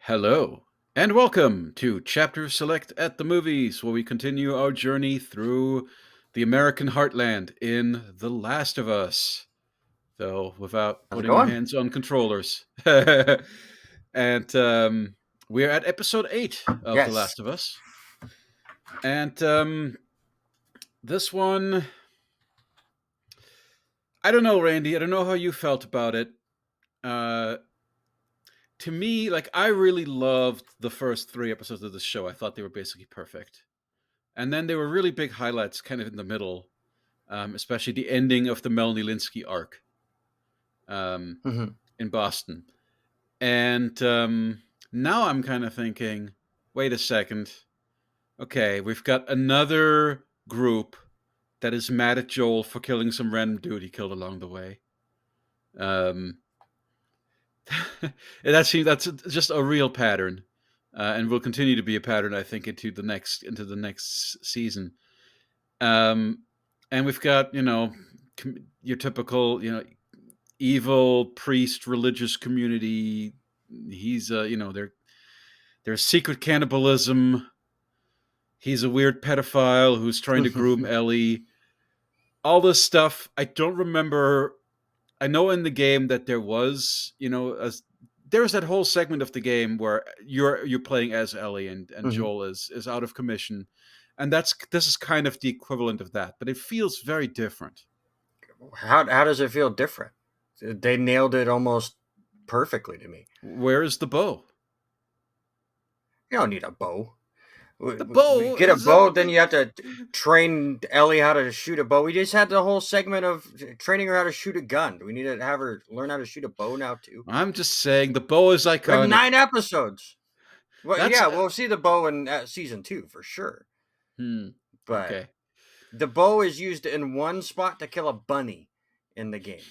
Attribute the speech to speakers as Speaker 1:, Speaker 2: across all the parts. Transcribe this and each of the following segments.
Speaker 1: Hello, and welcome to Chapter Select at the Movies, where we continue our journey through the American heartland in The Last of Us, though without
Speaker 2: How's it
Speaker 1: putting our
Speaker 2: going?
Speaker 1: hands on controllers. and we're at episode 8 of The
Speaker 2: Yes.
Speaker 1: Last of Us. And this one, I don't know, Randy. I don't know how you felt about it. Uh, to me, like, I really loved the first 3 episodes of the show. I thought they were basically perfect. And then there were really big highlights kind of in the middle, especially the ending of the Melanie Linsky arc um,
Speaker 2: hmm
Speaker 1: in Boston. And now I'm kind of thinking, wait a second. Okay, we've got another group that is mad at Joel for killing some random dude he killed along the way. Um, that's just a real pattern, and will continue to be a pattern, I think, into the next season. Um, and we've got your typical evil priest religious community. He's there's secret cannibalism. He's a weird pedophile who's trying to groom Ellie. All this stuff. I don't remember. I know in the game that there was there's that whole segment of the game where you're playing as Ellie and
Speaker 2: hmm
Speaker 1: Joel is out of commission, and this is kind of the equivalent of that, but it feels very different.
Speaker 2: How does it feel different? They nailed it almost perfectly to me.
Speaker 1: Where is the bow?
Speaker 2: You don't need a bow.
Speaker 1: The
Speaker 2: We
Speaker 1: bow
Speaker 2: get a
Speaker 1: is a
Speaker 2: bow, then you have to train Ellie how to shoot a bow. We just had the whole segment of training her how to shoot a gun. Do we need to have her learn how to shoot a bow now too?
Speaker 1: I'm just saying the bow is
Speaker 2: We have
Speaker 1: iconic.
Speaker 2: 9 episodes. Well,
Speaker 1: That's
Speaker 2: yeah, we'll see the bow in season 2 for sure.
Speaker 1: hmm.
Speaker 2: But
Speaker 1: Okay.
Speaker 2: the bow is used in one spot to kill a bunny in the game.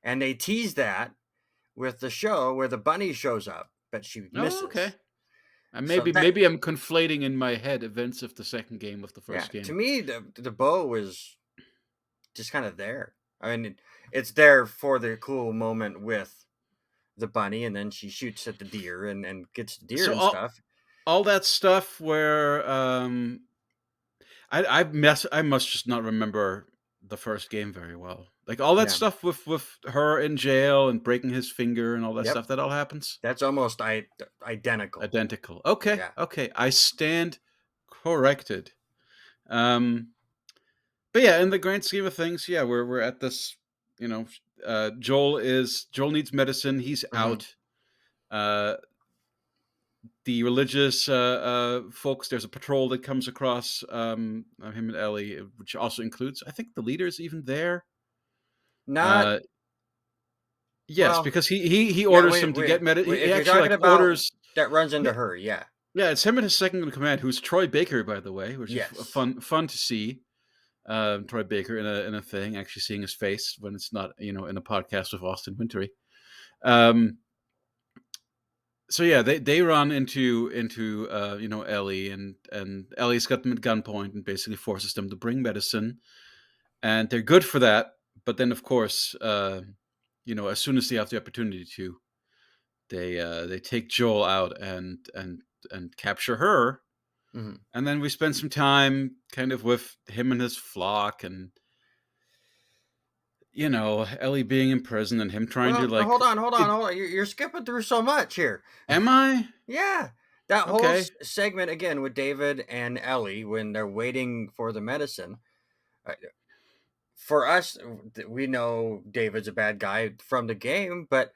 Speaker 2: And they tease that with the show where the bunny shows up, but she
Speaker 1: Oh, okay.
Speaker 2: misses.
Speaker 1: And
Speaker 2: So that,
Speaker 1: maybe I'm conflating in my head events of the second game with the
Speaker 2: yeah,
Speaker 1: first
Speaker 2: to
Speaker 1: game.
Speaker 2: me, the bow is just kind of there. I mean, it's there for the cool moment with the bunny, and then she shoots at the deer and gets the deer
Speaker 1: So
Speaker 2: and stuff.
Speaker 1: all that stuff where I must just not remember the first game very well. Like all that
Speaker 2: Yeah.
Speaker 1: stuff with her in jail and breaking his finger and all that
Speaker 2: Yep.
Speaker 1: stuff, that all happens
Speaker 2: That's almost identical.
Speaker 1: identical. Okay,
Speaker 2: Yeah.
Speaker 1: okay, I stand corrected. Um, but yeah, in the grand scheme of things, yeah, we're at this. You know, Joel needs medicine. He's
Speaker 2: hmm
Speaker 1: out. Uh, the religious folks. There's a patrol that comes across him and Ellie, which also includes, I think, the leader's even there.
Speaker 2: Not
Speaker 1: Uh, yes,
Speaker 2: well.
Speaker 1: because he
Speaker 2: Yeah.
Speaker 1: orders him to get He
Speaker 2: If you're
Speaker 1: actually
Speaker 2: talking
Speaker 1: like
Speaker 2: about
Speaker 1: orders.
Speaker 2: that runs
Speaker 1: Yeah,
Speaker 2: into her, yeah.
Speaker 1: yeah, it's him and his second in command, who's Troy Baker, by the way, which is
Speaker 2: Yes.
Speaker 1: fun to see. Troy Baker in a thing, actually seeing his face when it's not in a podcast with Austin Wintory. Um, so yeah, they run into Ellie, and Ellie's got them at gunpoint and basically forces them to bring medicine, and they're good for that. But then, of course, as soon as they have the opportunity to, they take Joel out and capture her,
Speaker 2: hmm
Speaker 1: and then we spend some time kind of with him and his flock, and Ellie being in prison and him trying to
Speaker 2: Well,
Speaker 1: like.
Speaker 2: hold on. You're skipping through so much here.
Speaker 1: Am I
Speaker 2: Yeah, that whole
Speaker 1: okay?
Speaker 2: segment again with David and Ellie when they're waiting for the medicine. uh, For us, we know David's a bad guy from the game, but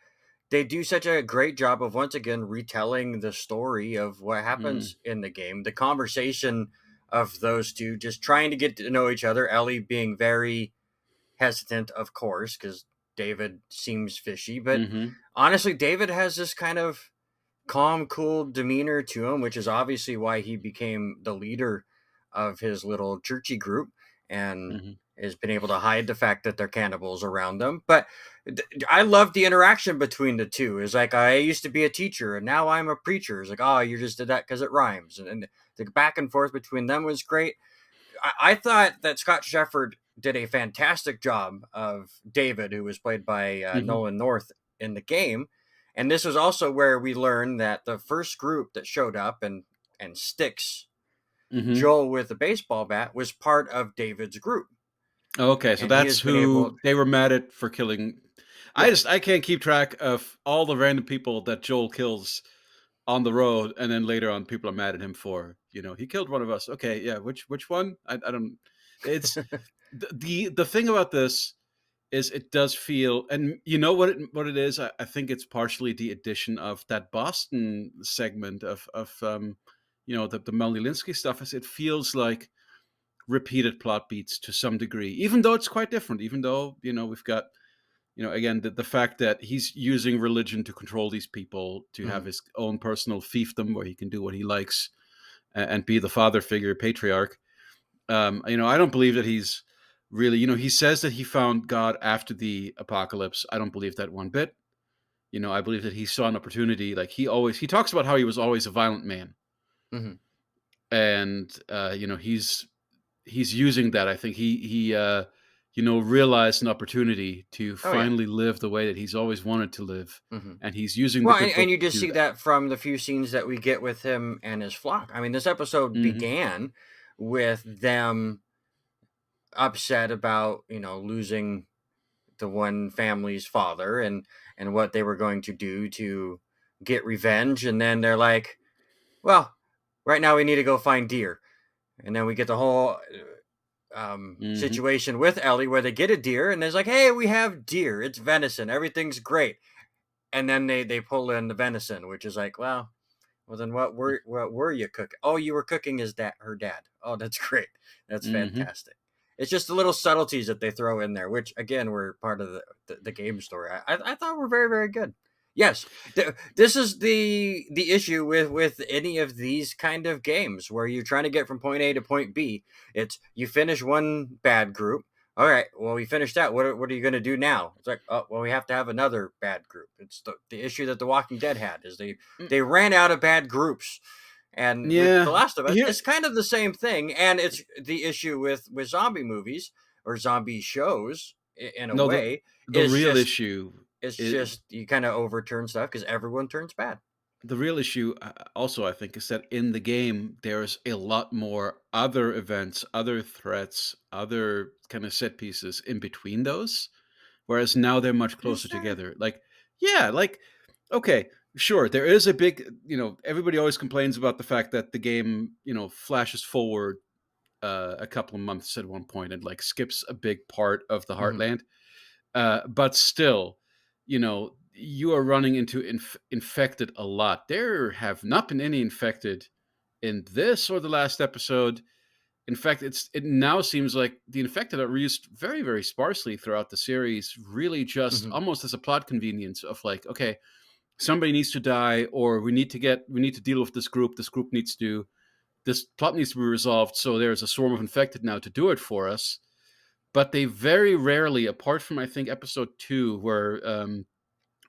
Speaker 2: they do such a great job of once again retelling the story of what
Speaker 1: Hmm.
Speaker 2: happens in the game. The conversation of those two just trying to get to know each other. Ellie being very hesitant, of course, because David seems fishy. But
Speaker 1: Hmm.
Speaker 2: honestly, David has this kind of calm, cool demeanor to him, which is obviously why he became the leader of his little churchy group and
Speaker 1: Hmm.
Speaker 2: has been able to hide the fact that they're cannibals around them. But I love the interaction between the two. It's like, I used to be a teacher and now I'm a preacher. It's like, oh, you just did that because it rhymes. And the back and forth between them was great. I thought that Scott Shepard did a fantastic job of David, who was played by
Speaker 1: Hmm.
Speaker 2: Nolan North in the game. And this was also where we learned that the first group that showed up and sticks
Speaker 1: Hmm.
Speaker 2: Joel with the baseball bat was part of David's group,
Speaker 1: Okay, so
Speaker 2: and he
Speaker 1: that's
Speaker 2: has been able.
Speaker 1: who they were mad at for killing.
Speaker 2: Yeah.
Speaker 1: I can't keep track of all the random people that Joel kills on the road, and then later on, people are mad at him for, he killed one of us. Okay, yeah, which one? I don't. It's the thing about this is it does feel, and you know what it is. I think it's partially the addition of that Boston segment of the Melanie Linsky stuff. Is it feels like repeated plot beats to some degree, even though it's quite different. Even though we've got again the fact that he's using religion to control these people to have
Speaker 2: Mhm.
Speaker 1: his own personal fiefdom where he can do what he likes and be the father figure patriarch. I don't believe that he's really, he says that he found God after the apocalypse. I don't believe that one bit. I believe that he saw an opportunity. Like he talks about how he was always a violent man,
Speaker 2: Mhm.
Speaker 1: and he's using that. I think he realized an opportunity to
Speaker 2: Oh yeah.
Speaker 1: finally live the way that he's always wanted to live,
Speaker 2: Mhm.
Speaker 1: and he's using the
Speaker 2: Well,
Speaker 1: good
Speaker 2: and
Speaker 1: book
Speaker 2: you
Speaker 1: to
Speaker 2: just
Speaker 1: do
Speaker 2: see
Speaker 1: that.
Speaker 2: that from the few scenes that we get with him and his flock. I mean, this episode
Speaker 1: Hmm.
Speaker 2: began with them upset about losing the one family's father and what they were going to do to get revenge, and then they're like, well, right now we need to go find deer, and then we get the whole
Speaker 1: Hmm.
Speaker 2: situation with Ellie where they get a deer and it's like, hey, we have deer, it's venison, everything's great, and then they pull in the venison, which is like, well then what were you cooking? Oh, you were cooking her dad. Oh, that's great. That's
Speaker 1: Hmm.
Speaker 2: fantastic. It's just the little subtleties that they throw in there, which again were part of the game story. I thought were very, very good. Yes, this is the issue with any of these kind of games where you're trying to get from point A to point B. It's you finish one bad group. All right, well, we finished that. What are you going to do now? It's like, oh, well, we have to have another bad group. It's the issue that The Walking Dead had is they ran out of bad groups, and with The
Speaker 1: Yeah.
Speaker 2: Last of Us,
Speaker 1: Here,
Speaker 2: it's kind of the same thing. And it's the issue with zombie movies or zombie shows in a
Speaker 1: no, the
Speaker 2: way
Speaker 1: the
Speaker 2: is
Speaker 1: real
Speaker 2: just
Speaker 1: issue
Speaker 2: it's
Speaker 1: is
Speaker 2: just you kind of overturn stuff because everyone turns bad.
Speaker 1: the real issue also, I think, is that in the game there's a lot more other events, other threats, other kind of set pieces in between those, whereas now they're much
Speaker 2: Is
Speaker 1: closer
Speaker 2: there?
Speaker 1: together. Like, yeah, like, okay, sure, there is a big, everybody always complains about the fact that the game, flashes forward a couple of months at one point and like skips a big part of the
Speaker 2: Hmm.
Speaker 1: heartland. But still, you are running into infected a lot. There have not been any infected in this or the last episode. In fact, it now seems like the infected are used very, very sparsely throughout the series, really just
Speaker 2: Hmm.
Speaker 1: almost as a plot convenience of like, okay, somebody needs to die, or we need to deal with this group. This plot needs to be resolved, so there's a swarm of infected now to do it for us. But they very rarely, apart from I think episode 2, where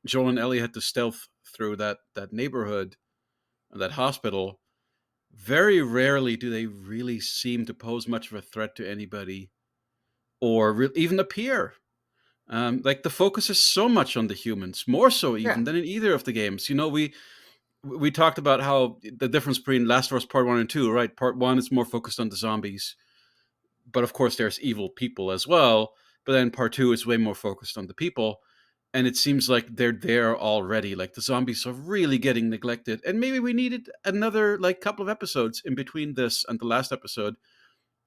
Speaker 1: Joel and Ellie had to stealth through that neighborhood, that hospital. Very rarely do they really seem to pose much of a threat to anybody, or even appear. Like the focus is so much on the humans, more so
Speaker 2: Yeah.
Speaker 1: even than in either of the games. We talked about how the difference between Last of Us Part One and Two, right? Part One is more focused on the zombies, but of course there's evil people as well. But then Part Two is way more focused on the people, and it seems like they're there already. Like the zombies are really getting neglected, and maybe we needed another like couple of episodes in between this and the last episode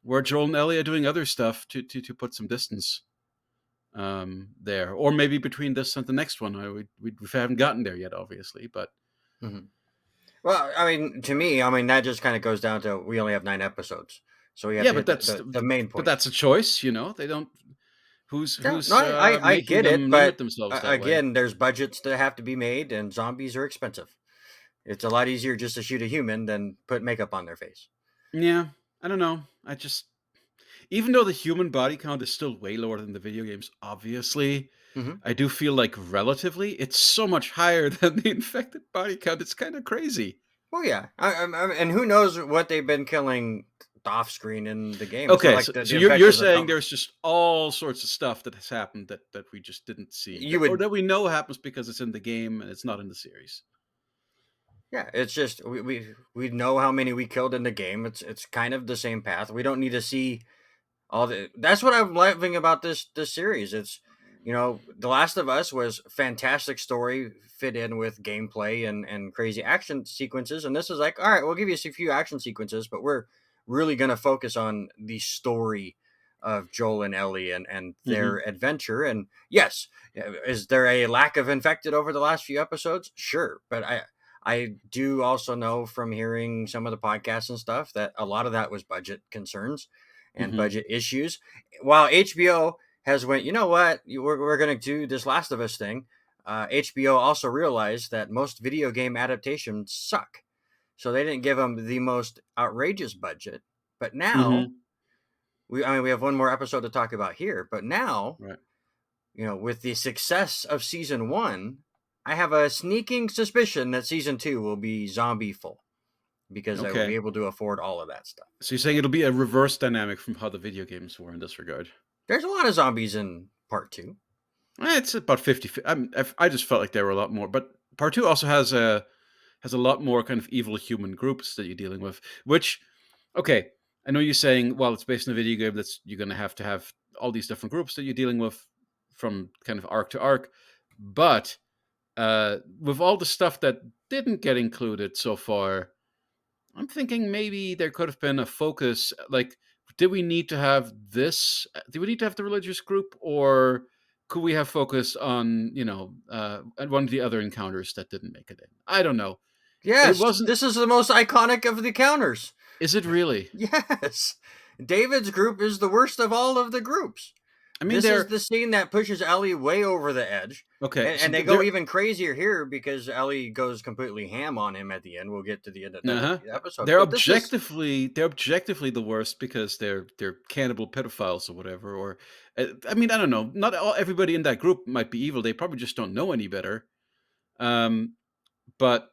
Speaker 1: where Joel and Ellie are doing other stuff to put some distance there, or maybe between this and the next one. We haven't gotten there yet, obviously, but
Speaker 2: Hmm. Well, I mean, to me, I mean that just kind of goes down to we only have 9 episodes, so we have
Speaker 1: yeah,
Speaker 2: to hit the main
Speaker 1: but
Speaker 2: points.
Speaker 1: that's a choice. They don't. Who's
Speaker 2: Yeah, no,
Speaker 1: who's
Speaker 2: I
Speaker 1: making
Speaker 2: get it,
Speaker 1: them limit
Speaker 2: but
Speaker 1: themselves that way?
Speaker 2: again, there's budgets that have to be made, and zombies are expensive. It's a lot easier just to shoot a human than put makeup on their face.
Speaker 1: Yeah, I don't know. I just even though the human body count is still way lower than the video games, obviously,
Speaker 2: Hmm.
Speaker 1: I do feel like relatively it's so much higher than the infected body count. It's kind of crazy.
Speaker 2: Well, yeah, and who knows what they've been killing off screen in the game. It's not
Speaker 1: Okay,
Speaker 2: like
Speaker 1: so,
Speaker 2: the
Speaker 1: so you're
Speaker 2: adventures of
Speaker 1: saying
Speaker 2: Tom.
Speaker 1: there's just all sorts of stuff that has happened that we just didn't see,
Speaker 2: You
Speaker 1: or
Speaker 2: would,
Speaker 1: that we know happens because it's in the game and it's not in the series.
Speaker 2: yeah. It's just we know how many we killed in the game. It's kind of the same path. We don't need to see all the. That's what I'm loving about this series. It's, The Last of Us was fantastic story, fit in with gameplay and crazy action sequences, and this is like, all right, we'll give you a few action sequences, but we're really gonna focus on the story of Joel and Ellie and their
Speaker 1: Hmm.
Speaker 2: adventure. And yes, is there a lack of infected over the last few episodes? Sure, but I do also know from hearing some of the podcasts and stuff that a lot of that was budget concerns and
Speaker 1: Hmm.
Speaker 2: budget issues. While HBO has went, you know what, we're going to do this Last of Us thing. HBO also realized that most video game adaptations suck, so they didn't give them the most outrageous budget. But now
Speaker 1: Hmm.
Speaker 2: we have one more episode to talk about here. But now,
Speaker 1: Right.
Speaker 2: with the success of season one, I have a sneaking suspicion that season two will be zombie full because I will be
Speaker 1: Okay.
Speaker 2: able to afford all of that stuff.
Speaker 1: So you're saying it'll be a reverse dynamic from how the video games were in this regard.
Speaker 2: There's a lot of zombies in part two.
Speaker 1: It's about 50. I just felt like there were a lot more, but part two also has a lot more kind of evil human groups that you're dealing with. Which, okay, I know you're saying, well, it's based on a video game. That's you're going to have all these different groups that you're dealing with from kind of arc to arc. But with all the stuff that didn't get included so far, I'm thinking maybe there could have been a focus. Like, did we need to have this? Do we need to have the religious group, or could we have focused on at one of the other encounters that didn't make it in? I don't know. It
Speaker 2: Yes,
Speaker 1: wasn't.
Speaker 2: this is the most iconic of the counters.
Speaker 1: Is it really?
Speaker 2: Yes. David's group is the worst of all of the groups.
Speaker 1: I mean,
Speaker 2: This is
Speaker 1: they're
Speaker 2: the scene that pushes Ellie way over the edge.
Speaker 1: okay.
Speaker 2: And,
Speaker 1: So
Speaker 2: and they go
Speaker 1: they're
Speaker 2: even crazier here because Ellie goes completely ham on him at the end. We'll get to the end of that at
Speaker 1: uh-huh.
Speaker 2: the episode.
Speaker 1: They're
Speaker 2: But this is,
Speaker 1: objectively the worst because they're cannibal pedophiles or whatever. Or I mean, I don't know. Not everybody in that group might be evil. They probably just don't know any better. Um, but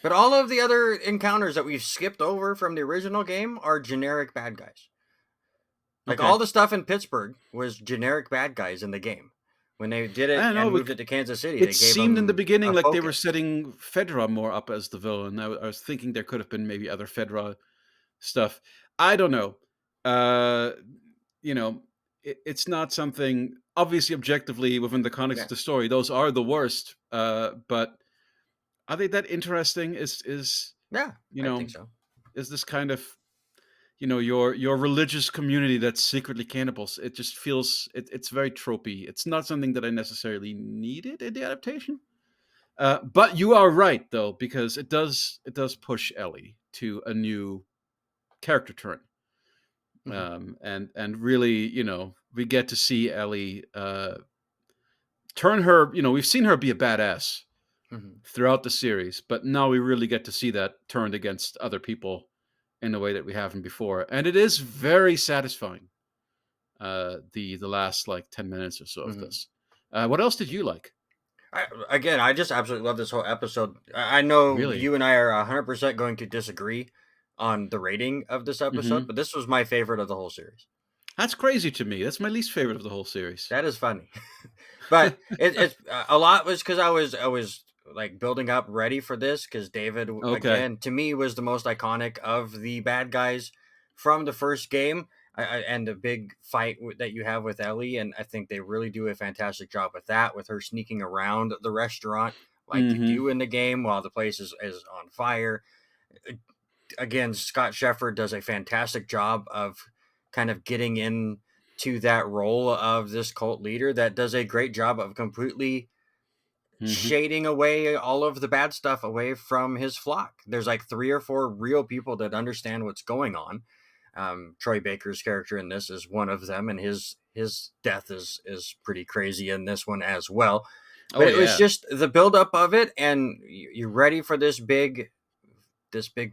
Speaker 2: but all of the other encounters that we've skipped over from the original game are generic bad guys. Like all
Speaker 1: okay.
Speaker 2: the stuff in Pittsburgh was generic bad guys in the game. When they did
Speaker 1: I
Speaker 2: it
Speaker 1: don't
Speaker 2: and
Speaker 1: know.
Speaker 2: moved it to Kansas City,
Speaker 1: It
Speaker 2: they gave
Speaker 1: seemed in the
Speaker 2: them
Speaker 1: beginning
Speaker 2: a
Speaker 1: like they were
Speaker 2: focus.
Speaker 1: setting Fedra more up as the villain. I was thinking there could have been maybe other Fedra stuff. I don't know. Uh, it's not something obviously objectively within the context
Speaker 2: Yeah,
Speaker 1: of the story. Those are the worst. But are they that interesting?
Speaker 2: yeah,
Speaker 1: You
Speaker 2: I
Speaker 1: know
Speaker 2: think so.
Speaker 1: is this kind of your religious community that's secretly cannibals? It just feels it's very tropey. It's not something that I necessarily needed in the adaptation. But you are right though, because it does push Ellie to a new character turn,
Speaker 2: Hmm.
Speaker 1: and really, we get to see Ellie turn her. We've seen her be a badass
Speaker 2: Hmm.
Speaker 1: throughout the series, but now we really get to see that turned against other people in a way that we haven't before, and it is very satisfying. The last like 10 minutes or so of
Speaker 2: Hmm.
Speaker 1: this. What else did you like?
Speaker 2: I just absolutely love this whole episode. I know
Speaker 1: Really?
Speaker 2: you and I are 100% going to disagree on the rating of this episode,
Speaker 1: Hmm.
Speaker 2: but this was my favorite of the whole series.
Speaker 1: That's crazy to me. That's my least favorite of the whole series.
Speaker 2: That is funny. But it's a lot was because I was like building up ready for this because David
Speaker 1: Okay.
Speaker 2: again to me was the most iconic of the bad guys from the first game. And the big fight that you have with Ellie, and I think they really do a fantastic job with that, with her sneaking around the restaurant like you
Speaker 1: Hmm.
Speaker 2: do in the game while the place is on fire. Again, Scott Shepard does a fantastic job of kind of getting in to that role of this cult leader that does a great job of completely
Speaker 1: Hmm.
Speaker 2: shading away all of the bad stuff away from his flock. There's like three or four real people that understand what's going on. Troy Baker's character in this is one of them, and his death is pretty crazy in this one as well. But
Speaker 1: Oh
Speaker 2: it was
Speaker 1: yeah.
Speaker 2: just the buildup of it, and you're ready for this big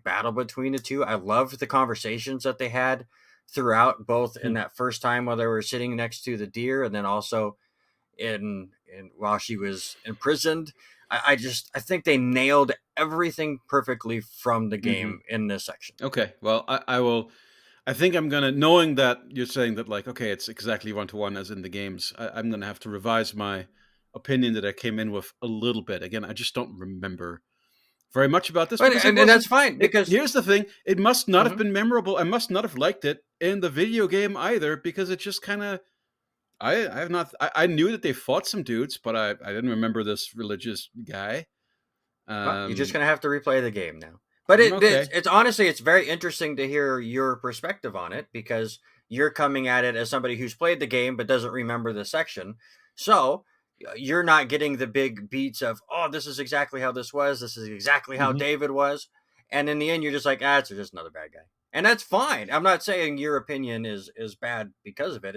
Speaker 2: battle between the two. I loved the conversations that they had throughout, both in
Speaker 1: Hmm.
Speaker 2: that first time while they were sitting next to the deer, and then also in while she was imprisoned. I think they nailed everything perfectly from the
Speaker 1: Hmm.
Speaker 2: game in this section.
Speaker 1: Okay. Well, I will. I think I'm gonna, knowing that you're saying that, like, okay, it's exactly 1-to-1 as in the games. I'm gonna have to revise my opinion that I came in with a little bit. Again, I just don't remember very much about this
Speaker 2: But
Speaker 1: because it
Speaker 2: and that's
Speaker 1: wasn't.
Speaker 2: fine
Speaker 1: It
Speaker 2: because
Speaker 1: Here's the thing: it must not have
Speaker 2: mhm.
Speaker 1: been memorable. I must not have liked it in the video game either because it just kind of. I have not. I knew that they fought some dudes, but I didn't remember this religious guy.
Speaker 2: Well, you're just
Speaker 1: Um.
Speaker 2: gonna have to replay the game now. But
Speaker 1: Okay.
Speaker 2: it's honestly it's very interesting to hear your perspective on it because you're coming at it as somebody who's played the game but doesn't remember the section. So you're not getting the big beats of this is exactly how this was. This is exactly how
Speaker 1: Hmm.
Speaker 2: David was. And in the end, you're just like, it's just another bad guy, and that's fine. I'm not saying your opinion is bad because of it.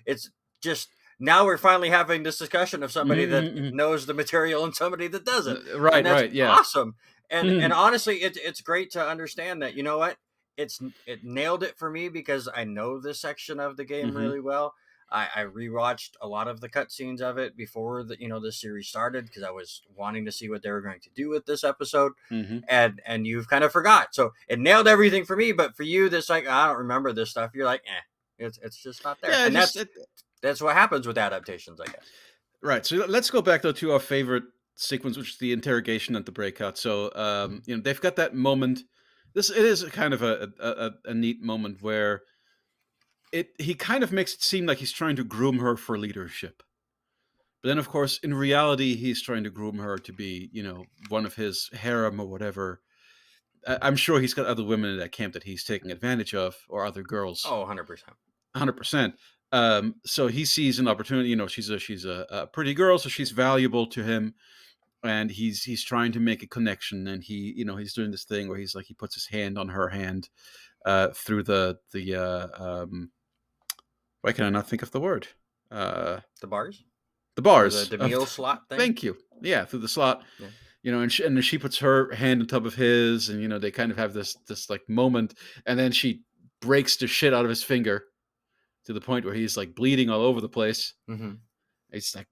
Speaker 2: It's just now we're finally having this discussion of somebody that
Speaker 1: Hmm. Hmm.
Speaker 2: knows the material and somebody that doesn't, and
Speaker 1: Right.
Speaker 2: that's
Speaker 1: Right. Yeah.
Speaker 2: awesome. And honestly, it's great to understand that, you know what, it nailed it for me because I know this section of the game
Speaker 1: Hmm.
Speaker 2: really well. I rewatched a lot of the cutscenes of it before this series started because I was wanting to see what they were going to do with this episode,
Speaker 1: Hmm.
Speaker 2: and you've kind of forgot. So it nailed everything for me, but for you, this like I don't remember this stuff. You're like, it's just not there,
Speaker 1: Yeah.
Speaker 2: and that's what happens with adaptations, I guess.
Speaker 1: Right. So let's go back though to our favorite sequence, which is the interrogation and the breakout. So
Speaker 2: Mhm.
Speaker 1: they've got that moment. This it is kind of a neat moment where he kind of makes it seem like he's trying to groom her for leadership. But then, of course, in reality, he's trying to groom her to be, one of his harem or whatever. I'm sure he's got other women in that camp that he's taking advantage of, or other girls.
Speaker 2: Oh, 100%.
Speaker 1: 100%. So he sees an opportunity. She's a pretty girl, so she's valuable to him, and he's trying to make a connection. And he's doing this thing where he's like he puts his hand on her hand through the why can I not think of the word? Uh,
Speaker 2: The bars
Speaker 1: the
Speaker 2: or
Speaker 1: bars
Speaker 2: the
Speaker 1: of.
Speaker 2: meal slot thing.
Speaker 1: Thank you. Yeah, through the slot.
Speaker 2: Yeah.
Speaker 1: And then she puts her hand on top of his, and they kind of have this like moment, and then she breaks the shit out of his finger to the point where he's like bleeding all over the place.
Speaker 2: Mm-hmm.
Speaker 1: He's like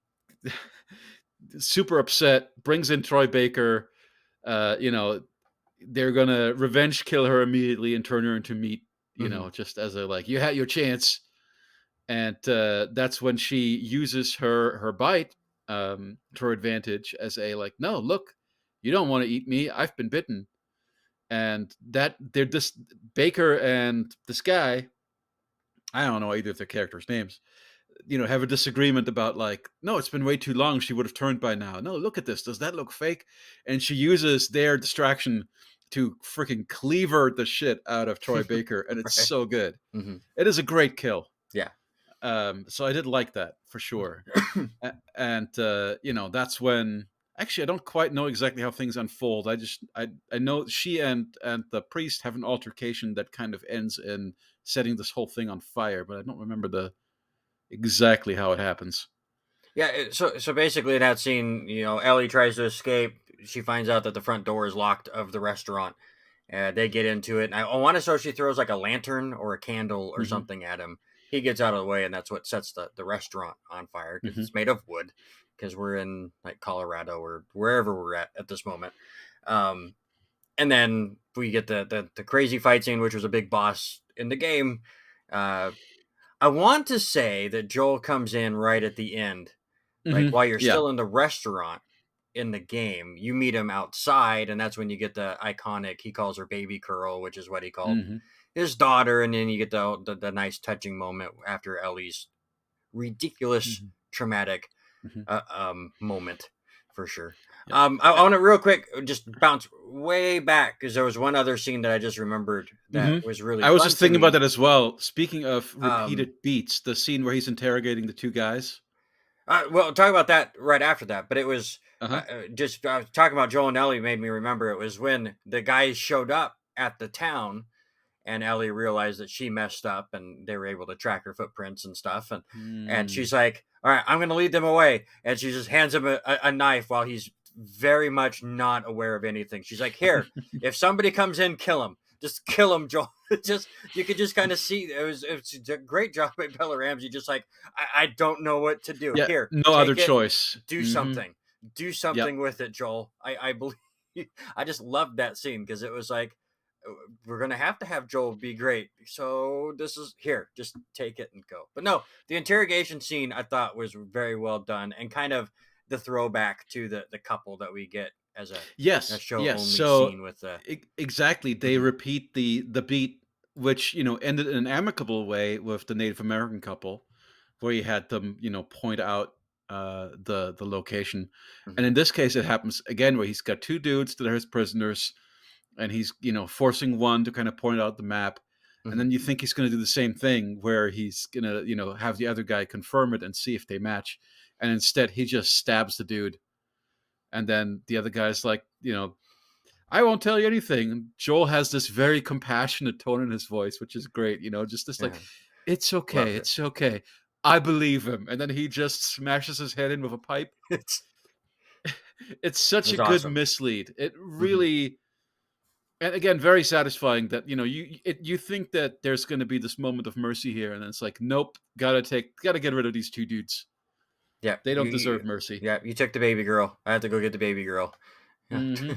Speaker 1: super upset. Brings in Troy Baker. You know, they're gonna revenge kill her immediately and turn her into meat.
Speaker 2: Mm-hmm.
Speaker 1: Just as a like, you had your chance, and that's when she uses her bite to her advantage as a like, no, look, you don't want to eat me. I've been bitten, and that they're this Baker and this guy. I don't know either of their characters' names. Have a disagreement about like, no, it's been way too long. She would have turned by now. No, look at this. Does that look fake? And she uses their distraction to freaking cleaver the shit out of Troy Baker, and it's
Speaker 2: Right.
Speaker 1: so good.
Speaker 2: Mm-hmm.
Speaker 1: It is a great kill.
Speaker 2: Yeah.
Speaker 1: So I did like that for sure. And that's when actually I don't quite know exactly how things unfold. I know she and the priest have an altercation that kind of ends in setting this whole thing on fire, but I don't remember the exactly how it happens.
Speaker 2: Yeah. So basically, in that scene, Ellie tries to escape. She finds out that the front door is locked of the restaurant. They get into it, and I want to say she throws like a lantern or a candle or
Speaker 1: Hmm.
Speaker 2: something at him. He gets out of the way, and that's what sets the restaurant on fire because
Speaker 1: Hmm.
Speaker 2: it's made of wood. Because we're in like Colorado or wherever we're at this moment. Um, and then we get the crazy fight scene, which was a big boss in the game. Uh, I want to say that Joel comes in right at the end, like
Speaker 1: Hmm.
Speaker 2: while you're
Speaker 1: Yeah.
Speaker 2: still in the restaurant in the game. You meet him outside, and that's when you get the iconic. He calls her Baby Curl, which is what he called
Speaker 1: Hmm.
Speaker 2: his daughter, and then you get the nice touching moment after Ellie's ridiculous
Speaker 1: Hmm.
Speaker 2: traumatic
Speaker 1: Hmm.
Speaker 2: moment for sure.
Speaker 1: Yep.
Speaker 2: I want to real quick just bounce way back because there was one other scene that I just remembered that
Speaker 1: Hmm.
Speaker 2: was really
Speaker 1: I was
Speaker 2: fun
Speaker 1: just
Speaker 2: to
Speaker 1: thinking about
Speaker 2: me.
Speaker 1: that as well. Speaking of
Speaker 2: Um,
Speaker 1: repeated beats, the scene where he's interrogating the two guys.
Speaker 2: well, talk about that right after that, but it was
Speaker 1: Uh huh.
Speaker 2: just talking about Joel and Ellie made me remember it was when the guys showed up at the town and Ellie realized that she messed up and they were able to track her footprints and stuff and
Speaker 1: Mm.
Speaker 2: she's like, all right, I'm gonna lead them away, and she just hands him a knife while he's very much not aware of anything. She's like, here, if somebody comes in, kill him, just kill him, Joel. Just you could just kind of see it was a great job by Bella Ramsey, just like I don't know what to do,
Speaker 1: Yeah,
Speaker 2: here,
Speaker 1: no other
Speaker 2: take it,
Speaker 1: choice.
Speaker 2: do
Speaker 1: Hmm.
Speaker 2: something. Do
Speaker 1: Yep.
Speaker 2: something with it, Joel. I believe. I just loved that scene because it was like, we're gonna have to have Joel be great. So this is here. Just take it and go. But no, the interrogation scene I thought was very well done and kind of the throwback to the couple that we get as a
Speaker 1: Yes,
Speaker 2: show
Speaker 1: yes.
Speaker 2: only
Speaker 1: So
Speaker 2: scene with the.
Speaker 1: exactly, they
Speaker 2: Mhm,
Speaker 1: repeat the beat, which ended in an amicable way with the Native American couple, where you had them point out the location, and
Speaker 2: mhm,
Speaker 1: in this case, it happens again where he's got two dudes that are his prisoners, and he's forcing one to kind of point out the map, and
Speaker 2: mhm.
Speaker 1: then you think he's going to do the same thing where he's going to have the other guy confirm it and see if they match, and instead he just stabs the dude, and then the other guy's like, I won't tell you anything. And Joel has this very compassionate tone in his voice, which is great. Just this like,
Speaker 2: Yeah,
Speaker 1: it's okay,
Speaker 2: loved it.
Speaker 1: it's okay. I believe him. And then he just smashes his head in with a pipe.
Speaker 2: It's
Speaker 1: It's
Speaker 2: it
Speaker 1: such a
Speaker 2: was
Speaker 1: good
Speaker 2: awesome.
Speaker 1: mislead. It
Speaker 2: Hmm.
Speaker 1: really, and again, very satisfying that, you think that there's going to be this moment of mercy here. And then it's like, nope, gotta get rid of these two dudes.
Speaker 2: Yeah,
Speaker 1: They don't deserve mercy.
Speaker 2: yeah, you took the baby girl. I have to go get the baby girl. Yeah.
Speaker 1: Hmm.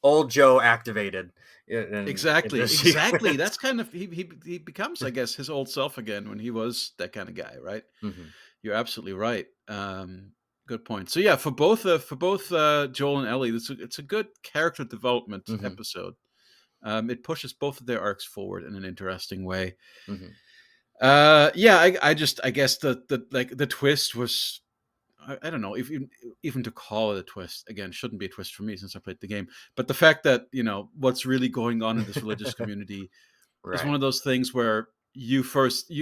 Speaker 2: Old Joe activated in
Speaker 1: Exactly,
Speaker 2: this
Speaker 1: exactly.
Speaker 2: sequence.
Speaker 1: That's kind of he becomes, I guess, his old self again when he was that kind of guy, right?
Speaker 2: Hmm.
Speaker 1: You're absolutely right. Good point. So yeah, for both Joel and Ellie, it's a good character development
Speaker 2: Hmm.
Speaker 1: episode. It pushes both of their arcs forward in an interesting way.
Speaker 2: Hmm.
Speaker 1: Yeah, I guess the twist was, I don't know if even to call it a twist again shouldn't be a twist for me since I played the game. But the fact that what's really going on in this religious community is one
Speaker 2: Right.
Speaker 1: of those things where you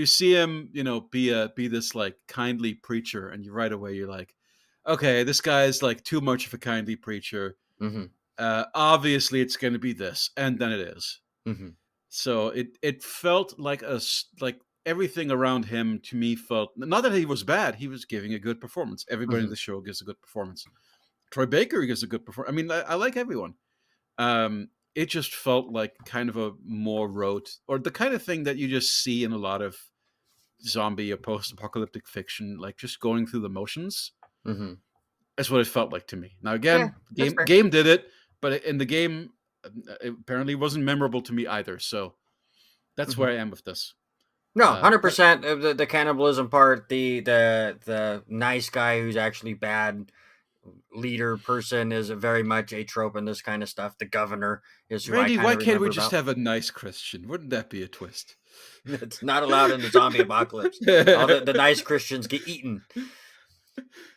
Speaker 1: see him, be this like kindly preacher, and you right away you're like, okay, this guy's like too much of a kindly preacher.
Speaker 2: Hmm.
Speaker 1: Obviously, it's going to be this, and then it is.
Speaker 2: Hmm.
Speaker 1: So it felt like like everything around him to me felt not that he was bad. He was giving a good performance. Everybody in
Speaker 2: Hmm.
Speaker 1: the show gives a good performance. Troy Baker gives a good performance. I mean, I like everyone. It just felt like kind of a more rote, or the kind of thing that you just see in a lot of zombie or post-apocalyptic fiction, like just going through the motions.
Speaker 2: Hmm.
Speaker 1: That's what it felt like to me. Now,
Speaker 2: Yeah,
Speaker 1: again,
Speaker 2: that's fair.
Speaker 1: game did it, but in the game, it apparently wasn't memorable to me either. So that's where
Speaker 2: Hmm.
Speaker 1: I am with this.
Speaker 2: No, hundred
Speaker 1: But
Speaker 2: percent. The cannibalism part, the nice guy who's actually bad leader person is very much a trope in this kind of stuff. The governor is who I
Speaker 1: Randy,
Speaker 2: kind
Speaker 1: why
Speaker 2: of
Speaker 1: can't we
Speaker 2: remember
Speaker 1: just
Speaker 2: about.
Speaker 1: have a nice Christian? Wouldn't that be a twist?
Speaker 2: It's not allowed in the zombie apocalypse. All the nice Christians get eaten,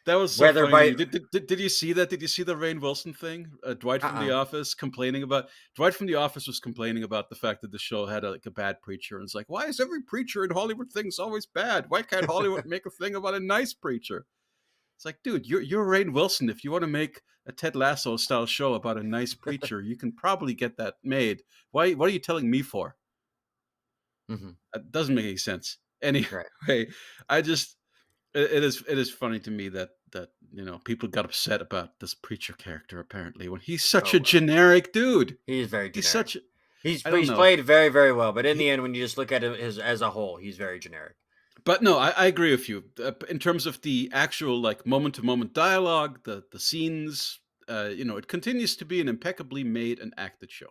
Speaker 1: That was so
Speaker 2: whether
Speaker 1: funny to
Speaker 2: by
Speaker 1: me. Did you see that? Did you see the Rainn Wilson thing? Dwight from The
Speaker 2: uh
Speaker 1: Office complaining about Dwight from The Office was complaining about the fact that the show had like a bad preacher, and it's like, why is every preacher in Hollywood things always bad? Why can't Hollywood make a thing about a nice preacher? It's like, dude, you're Rainn Wilson. If you want to make a Ted Lasso style show about a nice preacher, you can probably get that made. Why? What are you telling me for?
Speaker 2: hmm.
Speaker 1: It doesn't make any sense.
Speaker 2: Right.
Speaker 1: Anyway, I just it is funny to me that people got upset about this preacher character apparently when he's such
Speaker 2: Oh
Speaker 1: a
Speaker 2: well,
Speaker 1: generic dude.
Speaker 2: he's very
Speaker 1: He's
Speaker 2: generic.
Speaker 1: such
Speaker 2: He's
Speaker 1: I don't
Speaker 2: he's
Speaker 1: know.
Speaker 2: played very very well, but in the
Speaker 1: He,
Speaker 2: end, when you just look at it as a whole, he's very generic.
Speaker 1: but no, I agree with you in terms of the actual like moment to moment dialogue, the scenes. It continues to be an impeccably made and acted show.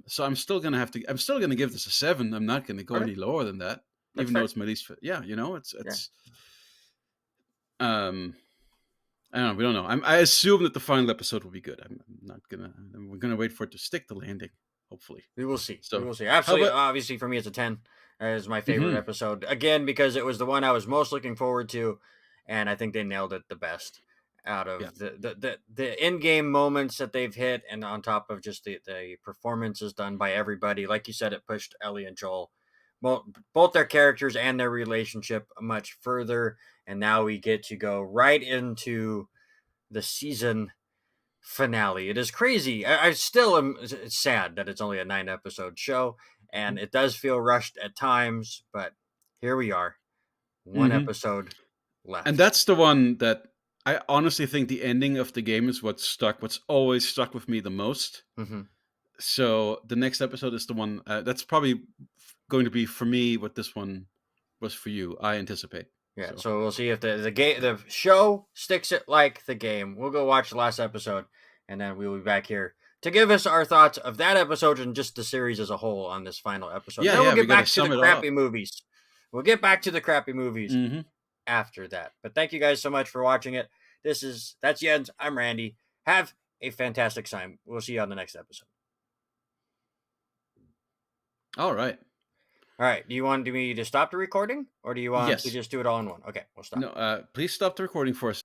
Speaker 1: So I'm still gonna give this a 7. I'm not gonna go
Speaker 2: Okay,
Speaker 1: any lower than that,
Speaker 2: that's
Speaker 1: even though
Speaker 2: fair.
Speaker 1: it's my least. Yeah,
Speaker 2: Yeah,
Speaker 1: um I don't know. We don't know. I assume that the final episode will be good. I'm not gonna. We're gonna wait for it to stick the landing. Hopefully.
Speaker 2: we will see. We
Speaker 1: So,
Speaker 2: will see.
Speaker 1: how
Speaker 2: Absolutely,
Speaker 1: about?
Speaker 2: obviously, for me, it's a 10. Is my favorite
Speaker 1: Hmm.
Speaker 2: episode again because it was the one I was most looking forward to, and I think they nailed it the best out
Speaker 1: Yeah.
Speaker 2: of the in game moments that they've hit, and on top of just the performances done by everybody. Like you said, it pushed Ellie and Joel, both their characters and their relationship much further, and now we get to go right into the season finale. It is crazy. I still am sad that it's only a 9 episode show, and it does feel rushed at times. But here we are, one
Speaker 1: Hmm.
Speaker 2: episode
Speaker 1: And
Speaker 2: left.
Speaker 1: that's the one that I honestly think the ending of the game is what's always stuck with me the most.
Speaker 2: Hmm.
Speaker 1: So the next episode is the one that's probably going to be for me what this one was for you. I anticipate.
Speaker 2: Yeah,
Speaker 1: So
Speaker 2: so we'll see if the show sticks it like the game. We'll go watch the last episode, and then we'll be back here to give us our thoughts of that episode and just the series as a whole on this final episode. And
Speaker 1: yeah,
Speaker 2: then we'll
Speaker 1: yeah, we
Speaker 2: get
Speaker 1: got to
Speaker 2: back to the
Speaker 1: sum it all
Speaker 2: crappy
Speaker 1: up.
Speaker 2: movies. We'll get back to the crappy movies
Speaker 1: Hmm.
Speaker 2: after that. But thank you guys so much for watching it. That's Jens. I'm Randy. Have a fantastic time. We'll see you on the next episode.
Speaker 1: All right.
Speaker 2: All right. Do you want me to stop the recording, or do you want to
Speaker 1: Yes.
Speaker 2: just do it all in one? Okay, we'll stop.
Speaker 1: No. Please stop the recording for us.